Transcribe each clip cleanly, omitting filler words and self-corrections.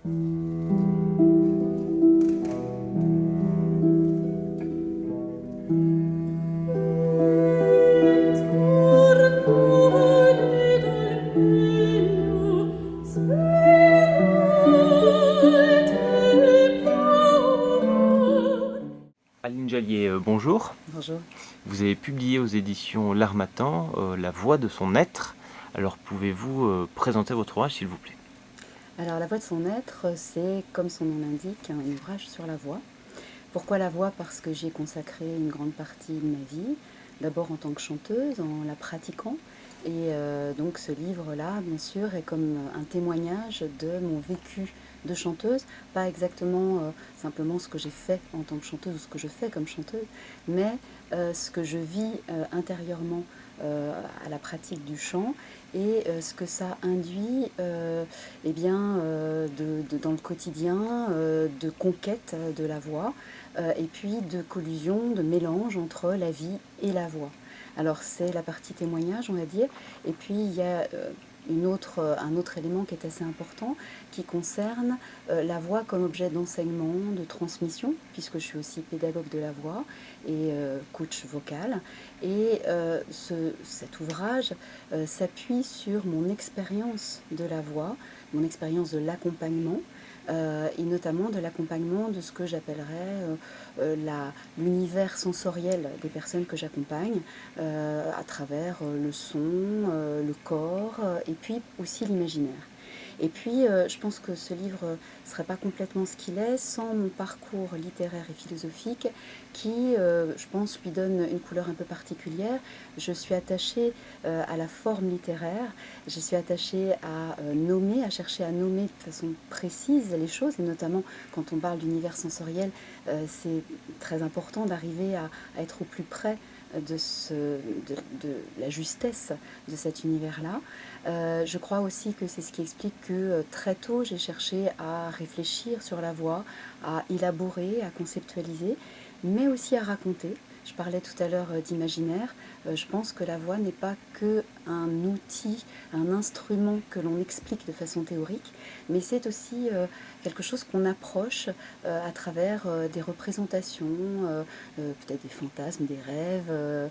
Aline Jallier, bonjour. Bonjour. Vous avez publié aux éditions L'Harmattan La voix de son être. Alors pouvez-vous présenter votre ouvrage s'il vous plaît? Alors La voix de son être, c'est, comme son nom l'indique, un ouvrage sur la voix. Pourquoi la voix? Parce que j'y ai consacré une grande partie de ma vie, d'abord en tant que chanteuse, en la pratiquant. Et donc ce livre-là, bien sûr, est comme un témoignage de mon vécu de chanteuse, pas exactement simplement ce que j'ai fait en tant que chanteuse ou ce que je fais comme chanteuse, mais ce que je vis intérieurement à la pratique du chant et ce que ça induit eh bien, dans le quotidien, de conquête de la voix et puis de collusion, de mélange entre la vie et la voix. Alors c'est la partie témoignage, on va dire, et puis il y a un autre élément qui est assez important qui concerne la voix comme objet d'enseignement, de transmission, puisque je suis aussi pédagogue de la voix et coach vocal. Et cet ouvrage s'appuie sur mon expérience de la voix, mon expérience de l'accompagnement, et notamment de l'accompagnement de ce que j'appellerais l'univers sensoriel des personnes que j'accompagne à travers le son, le corps et puis aussi l'imaginaire. Et puis, je pense que ce livre ne serait pas complètement ce qu'il est sans mon parcours littéraire et philosophique qui, je pense, lui donne une couleur un peu particulière. Je suis attachée à la forme littéraire, je suis attachée à nommer, à chercher à nommer de façon précise les choses, et notamment quand on parle d'univers sensoriel, c'est très important d'arriver à être au plus près de la justesse de cet univers-là. Je crois aussi que c'est ce qui explique que très tôt j'ai cherché à réfléchir sur la voix, à élaborer, à conceptualiser, mais aussi à raconter. Je parlais tout à l'heure d'imaginaire. Je pense que la voix n'est pas que un outil, un instrument que l'on explique de façon théorique, mais c'est aussi quelque chose qu'on approche à travers des représentations, peut-être des fantasmes, des rêves,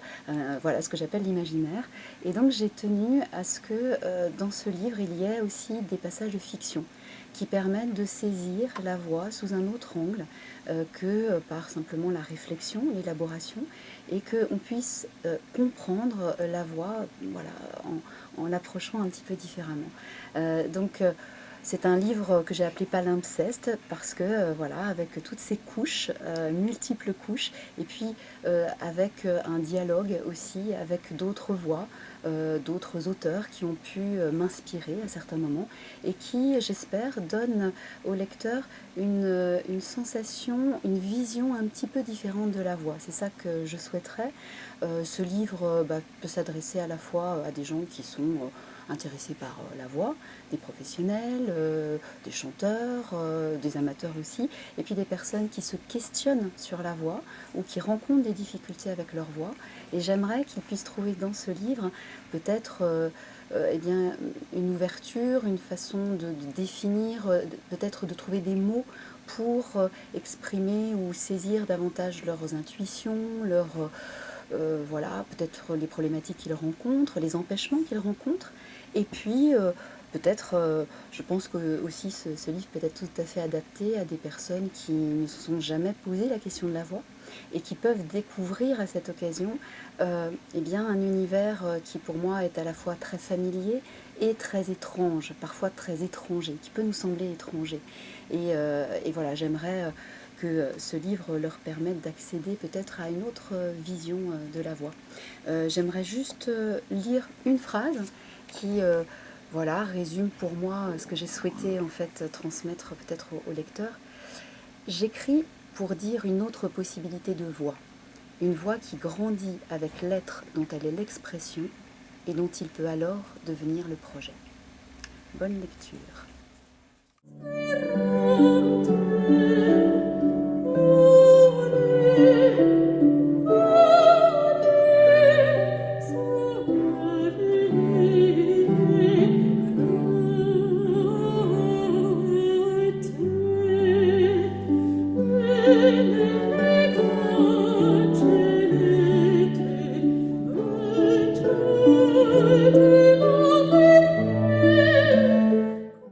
voilà ce que j'appelle l'imaginaire. Et donc j'ai tenu à ce que dans ce livre il y ait aussi des passages de fiction qui permettent de saisir la voix sous un autre angle que par simplement la réflexion, l'élaboration, et qu'on puisse comprendre la voix voilà, en l'approchant un petit peu différemment. Donc c'est un livre que j'ai appelé Palimpseste parce que voilà, avec toutes ces couches, multiples couches, et puis avec un dialogue aussi avec d'autres voix, d'autres auteurs qui ont pu m'inspirer à certains moments et qui, j'espère, donnent au lecteur une sensation, une vision un petit peu différente de la voix. C'est ça que je souhaiterais. Ce livre peut s'adresser à la fois à des gens qui sont intéressés par la voix, des professionnels, des chanteurs, des amateurs aussi, et puis des personnes qui se questionnent sur la voix ou qui rencontrent des difficultés avec leur voix. Et j'aimerais qu'ils puissent trouver dans ce livre peut-être eh bien, une ouverture, une façon de définir, peut-être de trouver des mots pour exprimer ou saisir davantage leurs intuitions, voilà, peut-être les problématiques qu'ils rencontrent, les empêchements qu'ils rencontrent. Et puis, peut-être, je pense que aussi ce livre peut être tout à fait adapté à des personnes qui ne se sont jamais posé la question de la voix et qui peuvent découvrir à cette occasion eh bien, un univers qui pour moi est à la fois très familier et très étrange, parfois très étranger, qui peut nous sembler étranger. Et voilà, j'aimerais que ce livre leur permette d'accéder peut-être à une autre vision de la voix. J'aimerais juste lire une phrase qui voilà, résume pour moi ce que j'ai souhaité en fait transmettre peut-être au lecteur. J'écris pour dire une autre possibilité de voix, une voix qui grandit avec l'être dont elle est l'expression et dont il peut alors devenir le projet. Bonne lecture. Dieu.